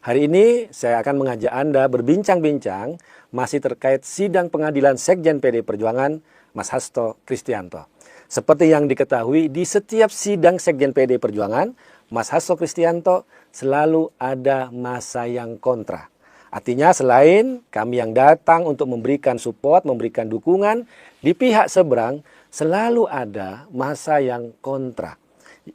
Hari ini saya akan mengajak Anda berbincang-bincang masih terkait sidang pengadilan Sekjen PD Perjuangan Mas Hasto Kristianto. Seperti yang diketahui, di setiap sidang Sekjen PD Perjuangan, Mas Hasto Kristianto selalu ada masa yang kontra. Artinya selain kami yang datang untuk memberikan support, memberikan dukungan, di pihak seberang selalu ada masa yang kontra.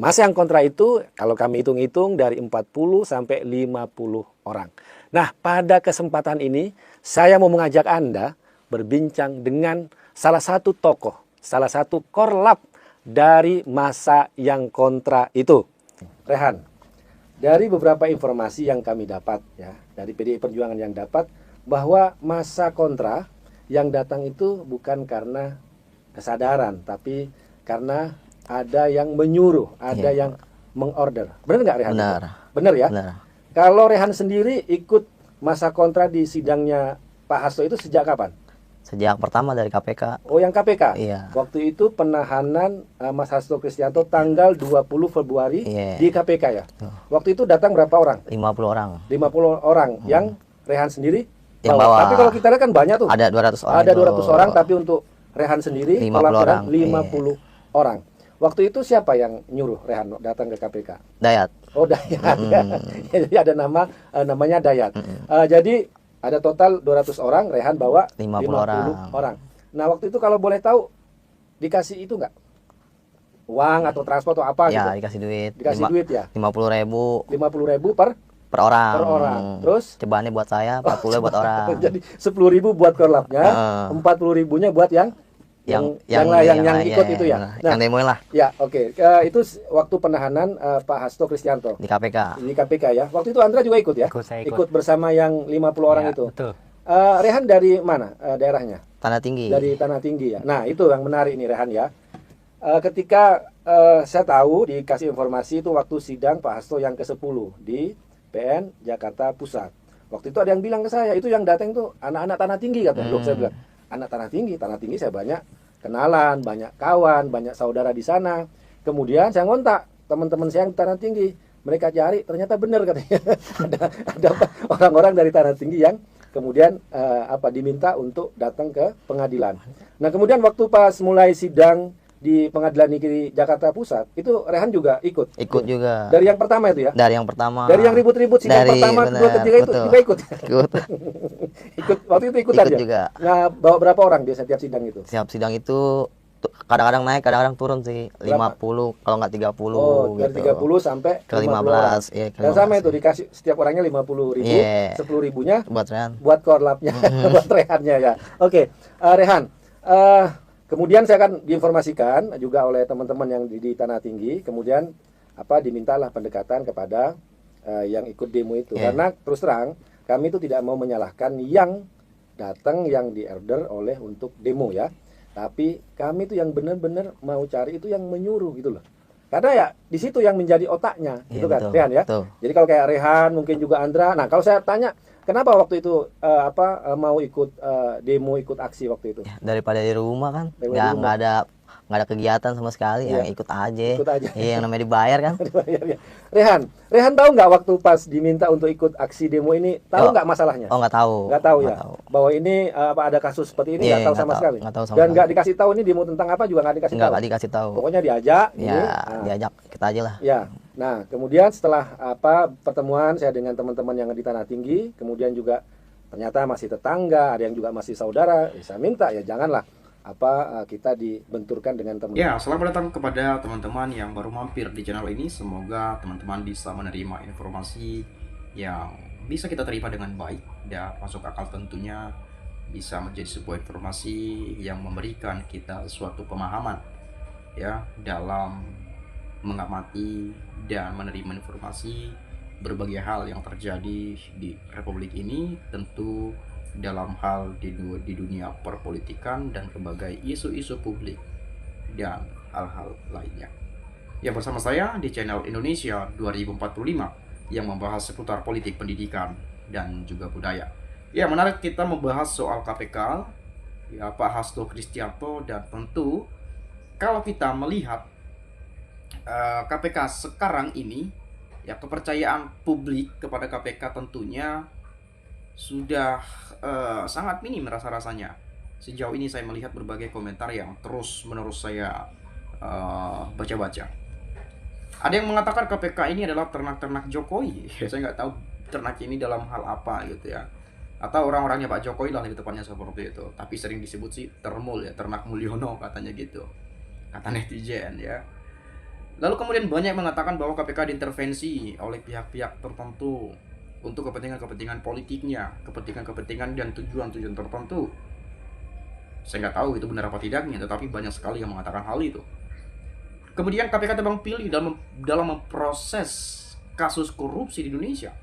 Masa yang kontra itu kalau kami hitung-hitung dari 40 sampai 50 orang. Nah, pada kesempatan ini saya mau mengajak Anda berbincang dengan salah satu tokoh, salah satu korlap dari masa yang kontra itu. Rehan, dari beberapa informasi yang kami dapat ya, dari PDI Perjuangan yang dapat bahwa masa kontra yang datang itu bukan karena kesadaran, tapi karena ada yang menyuruh, ada yang mengorder. Benar nggak Rehan? Benar. Benar ya? Benar. Kalau Rehan sendiri ikut masa kontra di sidangnya Pak Hasto itu sejak kapan? Sejak pertama dari KPK. Oh, yang KPK? Iya. Waktu itu penahanan Mas Hasto Kristianto tanggal 20 Februari di KPK ya? Waktu itu datang berapa orang? 50 orang. 50 orang yang Rehan sendiri Yang bawa. bawa. Tapi kalau kita lihat kan banyak tuh. Ada 200 orang. Ada 200 orang, tapi untuk Rehan sendiri 50 pelaporan orang. 50 orang. Waktu itu siapa yang nyuruh Rehan datang ke KPK? Dayat. Oh, Dayat. Jadi ada namanya Dayat. Jadi ada total 200 orang, Rehan bawa 50 orang. Nah, waktu itu kalau boleh tahu dikasih itu nggak? Uang atau transport atau apa Ya, gitu? dikasih duit. Dikasih duit ya? 50.000 50.000 per orang. per orang. Terus cobaannya buat saya, 40 buat orang. jadi 10.000 buat korlapnya, 40.000-nya buat yang ikut itu ya. Yang demo lah Ya, oke. Itu waktu penahanan Pak Hasto Kristianto di KPK. di KPK ya. Waktu itu Andra juga ikut ya? Saya ikut bersama yang 50 orang itu. Betul. Rehan dari mana daerahnya? Tanah Tinggi. Dari Tanah Tinggi ya. Nah, itu yang menarik nih Rehan ya. Ketika saya tahu dikasih informasi itu waktu sidang Pak Hasto yang ke-10 di PN Jakarta Pusat. Waktu itu ada yang bilang ke saya, itu yang datang tuh anak-anak Tanah Tinggi katanya. Loh, saya bilang, anak Tanah Tinggi saya banyak kenalan, banyak kawan, banyak saudara di sana. Kemudian saya ngontak teman-teman saya yang di Tanah Tinggi. Mereka cari, ternyata benar katanya. ada orang-orang dari Tanah Tinggi yang kemudian diminta untuk datang ke pengadilan. Nah, kemudian waktu pas mulai sidang di Pengadilan Negeri Jakarta Pusat, itu Rehan juga ikut. Ikut juga. Dari yang pertama itu ya? Dari yang pertama. Dari yang ribut-ribut sidang pertama, kedua, ketiga itu juga ikut. Ikut waktu itu ikut aja. Juga. Nah, bawa berapa orang biasa setiap sidang itu? Setiap sidang itu kadang-kadang naik, kadang-kadang turun sih. Berapa? 50 kalau nggak 30 Oh, dari gitu. 30 sampai Ke 15 15, iya, ke Dan 15, sama itu iya. dikasih setiap orangnya 50.000, 10.000-nya buat Rehan. buat korlapnya, buat Rehannya ya. Oke, Rehan. Kemudian saya akan diinformasikan juga oleh teman-teman yang di Tanah Tinggi. Kemudian dimintalah pendekatan kepada yang ikut demo itu. Karena terus terang kami itu tidak mau menyalahkan yang datang, yang di-order oleh untuk demo ya. Tapi kami itu yang benar-benar mau cari itu yang menyuruh gitu loh. Karena ya di situ yang menjadi otaknya, gitu kan, betul, Rehan ya. Betul. Jadi kalau kayak Rehan, mungkin juga Andra. Nah, kalau saya tanya, kenapa waktu itu mau ikut demo, ikut aksi waktu itu? Ya, daripada di rumah kan, Daripada di rumah. nggak ada kegiatan sama sekali, Iya. yang ikut aja. Ikut aja. Iya, yang namanya dibayar kan. Rehan tahu nggak waktu pas diminta untuk ikut aksi demo ini, tahu nggak masalahnya? Oh, nggak tahu. Nggak tahu ya. Nggak tahu. Bahwa ini ada kasus seperti ini Iya, nggak tahu nggak sama tahu. sekali. Nggak tahu sama Dan sekali. nggak dikasih tahu ini demo tentang apa juga nggak dikasih tahu. Nggak dikasih tahu. Pokoknya diajak. Ya, ini. Nah. diajak kita aja lah. Ya, nah kemudian setelah pertemuan saya dengan teman-teman yang di Tanah Tinggi, kemudian juga ternyata masih tetangga, ada yang juga masih saudara, saya minta ya janganlah kita dibenturkan dengan teman. Ya, selamat datang kepada teman-teman yang baru mampir di channel ini. Semoga teman-teman bisa menerima informasi yang bisa kita terima dengan baik dan masuk akal, tentunya bisa menjadi sebuah informasi yang memberikan kita suatu pemahaman ya dalam mengamati dan menerima informasi berbagai hal yang terjadi di Republik ini, tentu dalam hal di dunia perpolitikan dan berbagai isu-isu publik dan hal-hal lainnya. Yang bersama saya di channel Indonesia 2045 yang membahas seputar politik, pendidikan, dan juga budaya. Ya, menarik kita membahas soal KPK, ya, Pak Hasto Kristianto, dan tentu kalau kita melihat KPK sekarang ini Ya, kepercayaan publik kepada KPK tentunya sudah sangat minim rasa-rasanya. Sejauh ini saya melihat berbagai komentar yang terus menerus saya baca-baca. Ada yang mengatakan KPK ini adalah ternak-ternak Jokowi. Ya, saya nggak tahu ternak ini dalam hal apa gitu ya. Atau orang-orangnya Pak Jokowi lah lebih tepatnya seperti itu. Tapi sering disebut sih termul ya, ternak Mulyono katanya gitu. Kata netizen ya. Lalu kemudian banyak mengatakan bahwa KPK diintervensi oleh pihak-pihak tertentu untuk kepentingan-kepentingan politiknya, kepentingan-kepentingan dan tujuan-tujuan tertentu. Saya nggak tahu itu benar apa tidaknya, tetapi banyak sekali yang mengatakan hal itu. Kemudian KPK tebang pilih dalam memproses kasus korupsi di Indonesia.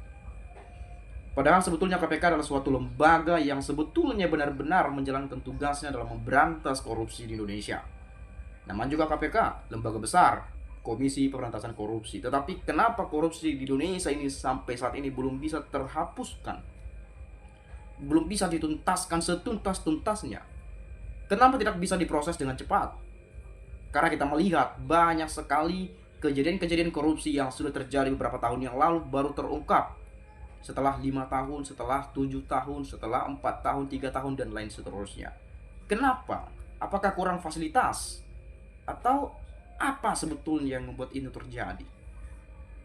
Padahal sebetulnya KPK adalah suatu lembaga yang sebetulnya benar-benar menjalankan tugasnya dalam memberantas korupsi di Indonesia. Namanya juga KPK, lembaga besar, Komisi Pemberantasan Korupsi. Tetapi kenapa korupsi di Indonesia ini sampai saat ini belum bisa terhapuskan? Belum bisa dituntaskan setuntas-tuntasnya. Kenapa tidak bisa diproses dengan cepat? Karena kita melihat banyak sekali kejadian-kejadian korupsi yang sudah terjadi beberapa tahun yang lalu baru terungkap. Setelah 5 tahun, setelah 7 tahun, setelah 4 tahun, 3 tahun, dan lain seterusnya. Kenapa? Apakah kurang fasilitas? Atau apa sebetulnya yang membuat ini terjadi?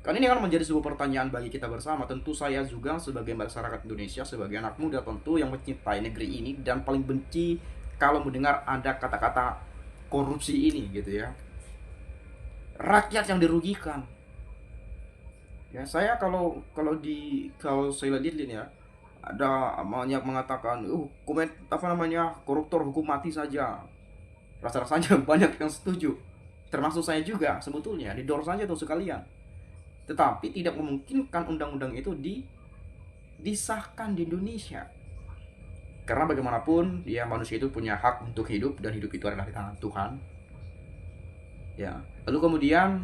Kan ini akan menjadi sebuah pertanyaan bagi kita bersama. Tentu saya juga sebagai masyarakat Indonesia, sebagai anak muda tentu yang mencintai negeri ini dan paling benci kalau mendengar ada kata-kata korupsi ini gitu ya. Rakyat yang dirugikan. Ya, saya kalau saya lihat ya, ada banyak mengatakan, komen apa namanya, koruptor hukum mati saja. Rasa-rasanya banyak yang setuju. Termasuk saya juga sebetulnya, didor saja tuh sekalian. Tetapi tidak memungkinkan undang-undang itu disahkan di Indonesia. Karena bagaimanapun ya manusia itu punya hak untuk hidup dan hidup itu adalah di tangan Tuhan. Ya, lalu kemudian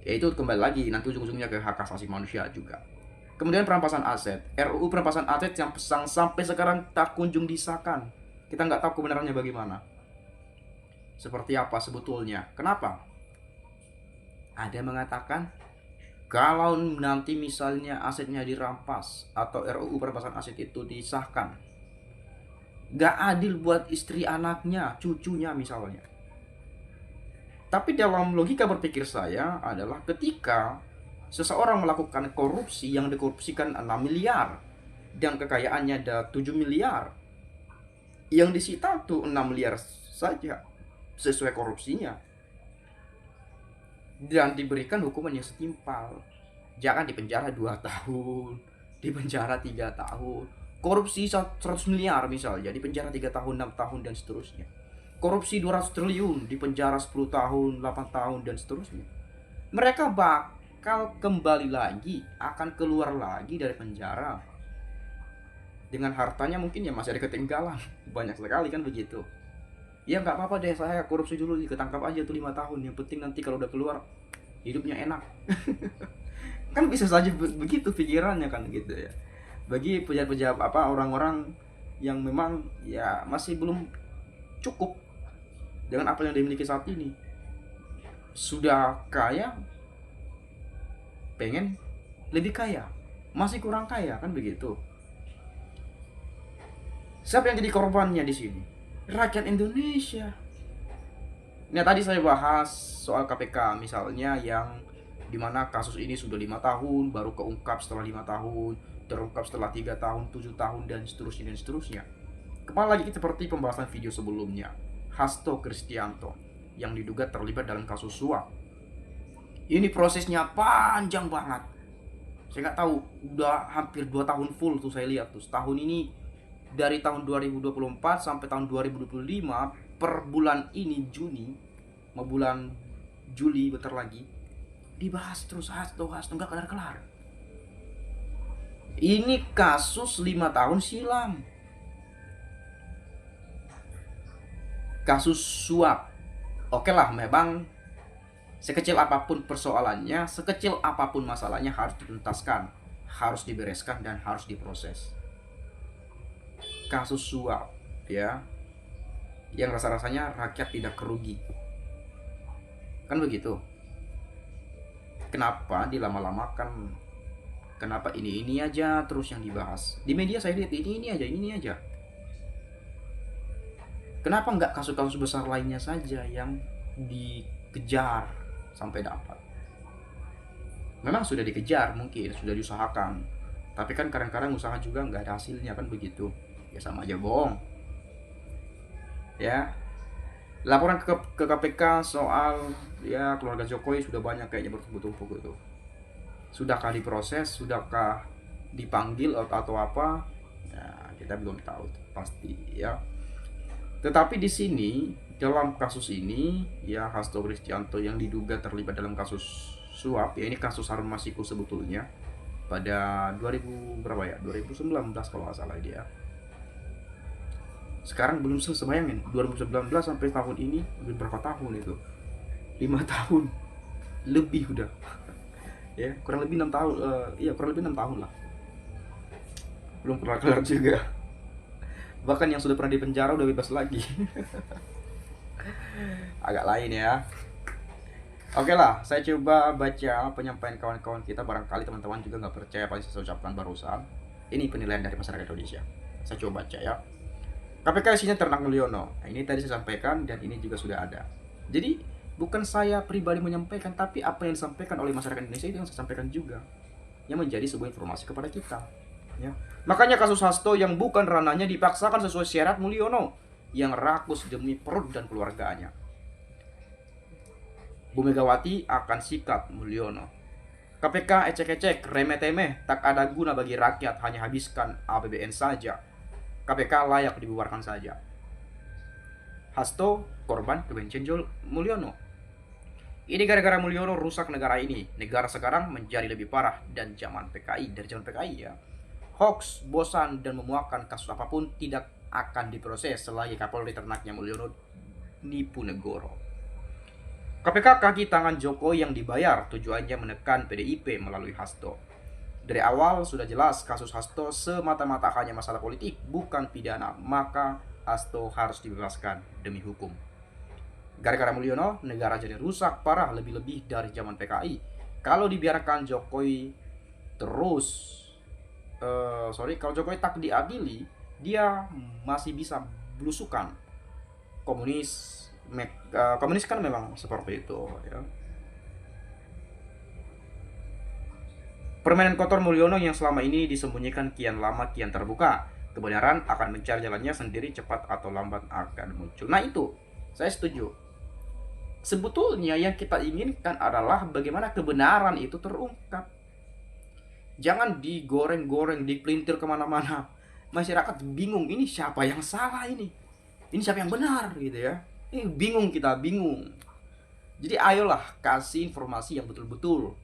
ya itu kembali lagi nanti ujung-ujungnya ke hak asasi manusia juga. Kemudian perampasan aset, RUU perampasan aset yang sampai sekarang tak kunjung disahkan. Kita nggak tahu kebenarannya bagaimana. Seperti apa sebetulnya? Kenapa? Ada yang mengatakan kalau nanti misalnya asetnya dirampas atau RUU perampasan aset itu disahkan, nggak adil buat istri anaknya, cucunya misalnya. Tapi dalam logika berpikir saya adalah ketika seseorang melakukan korupsi yang dikorupsikan 6 miliar dan kekayaannya ada 7 miliar, yang disita tuh 6 miliar saja sesuai korupsinya dan diberikan hukuman yang setimpal. Jangan dipenjara 2 tahun, dipenjara 3 tahun. Korupsi 100 miliar misalnya dipenjara 3 tahun, 6 tahun dan seterusnya. Korupsi 200 triliun dipenjara 10 tahun, 8 tahun dan seterusnya. Mereka bakal kembali lagi, akan keluar lagi dari penjara dengan hartanya mungkin ya masih ada ketinggalan. Banyak sekali kan begitu. Ya nggak apa-apa deh, saya korupsi dulu, ketangkap aja tuh 5 tahun. Yang penting nanti kalau udah keluar hidupnya enak. Kan bisa saja begitu pikirannya kan gitu ya. Bagi pejabat-pejabat orang-orang yang memang ya masih belum cukup dengan apa yang dimiliki saat ini. Sudah kaya, pengen lebih kaya, masih kurang kaya kan begitu. Siapa yang jadi korbannya di sini? Rakyat Indonesia. Nah, tadi saya bahas soal KPK misalnya yang dimana kasus ini sudah 5 tahun baru keungkap setelah 5 tahun, terungkap setelah 3 tahun, 7 tahun dan seterusnya. Kembali lagi seperti pembahasan video sebelumnya, Hasto Kristianto yang diduga terlibat dalam kasus suap. Ini prosesnya panjang banget. Saya nggak tahu, udah hampir 2 tahun full tuh saya lihat tuh. Setahun ini dari tahun 2024 sampai tahun 2025 per bulan ini Juni, mau bulan Juli bentar lagi dibahas terus Hasto nggak kelar-kelar. Ini kasus 5 tahun silam. Kasus suap. Oke lah, memang sekecil apapun persoalannya, sekecil apapun masalahnya harus dituntaskan, harus dibereskan dan harus diproses. Kasus suap ya, yang rasa-rasanya rakyat tidak kerugi. Kan begitu. kenapa dilama-lamakan, kenapa ini aja terus yang dibahas di media. Saya lihat ini aja. Kenapa nggak kasus-kasus besar lainnya saja yang dikejar sampai dapat? Memang sudah dikejar, mungkin sudah diusahakan, tapi kan kadang-kadang usaha juga nggak ada hasilnya, kan begitu ya, sama aja bohong ya. Laporan ke KPK soal ya keluarga Jokowi sudah banyak kayaknya bertumpuk-tumpuk itu. Sudahkah diproses, sudahkah dipanggil atau apa ya, kita belum tahu pasti ya. Tetapi di sini dalam kasus ini ya, Hasto Kristianto yang diduga terlibat dalam kasus suap ya, ini kasus Harun Masiku sebetulnya pada 2000 berapa ya, 2019 kalau nggak salah dia. Sekarang belum selesai, bayangin 2019 sampai tahun ini udah berapa tahun itu, 5 tahun lebih udah ya, kurang lebih 6 tahun kurang lebih 6 tahun lah, belum pernah kelar juga. Bahkan yang sudah pernah di penjara udah bebas lagi. Agak lain ya. Oke lah, saya coba baca penyampaian kawan-kawan kita. Barangkali teman-teman juga nggak percaya apa yang saya ucapkan barusan. Ini penilaian dari masyarakat Indonesia. Saya coba baca ya. KPK isinya Ternak Mulyono. Nah, ini tadi saya sampaikan dan ini juga sudah ada. Jadi bukan saya pribadi menyampaikan, tapi apa yang disampaikan oleh masyarakat Indonesia itu yang saya sampaikan juga, yang menjadi sebuah informasi kepada kita. Ya. Makanya kasus Hasto yang bukan ranahnya dipaksakan sesuai syarat Mulyono yang rakus demi perut dan keluarganya. Bu Megawati akan sikat Mulyono. KPK ecek-ecek, remeh-temeh, tak ada guna bagi rakyat, hanya habiskan APBN saja. KPK layak dibubarkan saja. Hasto korban kebencian Mulyono. Ini gara-gara Mulyono rusak negara ini. Negara sekarang menjadi lebih parah dan zaman PKI, dari zaman PKI ya. Hoax, bosan dan memuakkan, kasus apapun tidak akan diproses selagi Kapolri ternaknya Mulyono nipu negoro. KPK kaki tangan Jokowi yang dibayar, tujuannya menekan PDIP melalui Hasto. Dari awal sudah jelas kasus Hasto semata-mata hanya masalah politik, bukan pidana, maka Hasto harus dibebaskan demi hukum. Gara-gara Mulyono, negara jadi rusak parah, lebih-lebih dari zaman PKI. Kalau dibiarkan Jokowi terus, kalau Jokowi tak diadili, dia masih bisa belusukan. Komunis kan memang seperti itu ya. Permainan kotor Mulyono yang selama ini disembunyikan kian lama kian terbuka. Kebenaran akan mencari jalannya sendiri, cepat atau lambat akan muncul. Nah itu, saya setuju. Sebetulnya yang kita inginkan adalah bagaimana kebenaran itu terungkap. Jangan digoreng-goreng, dipelintir kemana-mana. Masyarakat bingung, ini siapa yang salah ini? Ini siapa yang benar gitu ya. Ini bingung, kita bingung. Jadi ayolah kasih informasi yang betul-betul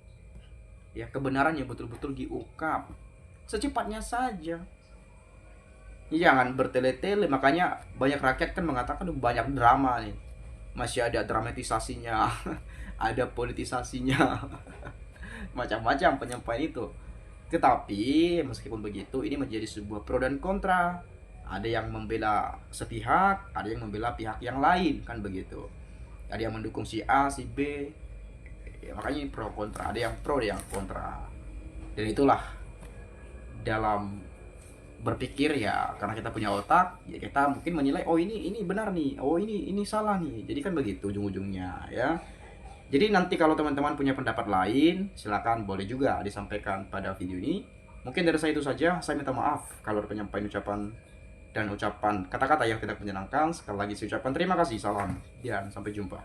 ya, kebenaran yang betul-betul diungkap secepatnya saja. Jangan bertele-tele. Makanya banyak rakyat kan mengatakan banyak drama nih. Masih ada dramatisasinya, ada politisasinya. Macam-macam penyampaian itu. Tetapi meskipun begitu, ini menjadi sebuah pro dan kontra. Ada yang membela sepihak, ada yang membela pihak yang lain, kan begitu. Ada yang mendukung si A, si B. Ya, makanya ini pro kontra, ada yang pro, ada yang kontra. Dan itulah dalam berpikir ya, karena kita punya otak, ya kita mungkin menilai oh ini benar nih, oh ini salah nih. Jadi kan begitu ujung-ujungnya ya. Jadi nanti kalau teman-teman punya pendapat lain, silakan boleh juga disampaikan pada video ini. Mungkin dari saya itu saja. Saya minta maaf kalau ada penyampaian ucapan dan ucapan kata-kata yang tidak menyenangkan. Sekali lagi saya ucapkan terima kasih, salam, dan sampai jumpa.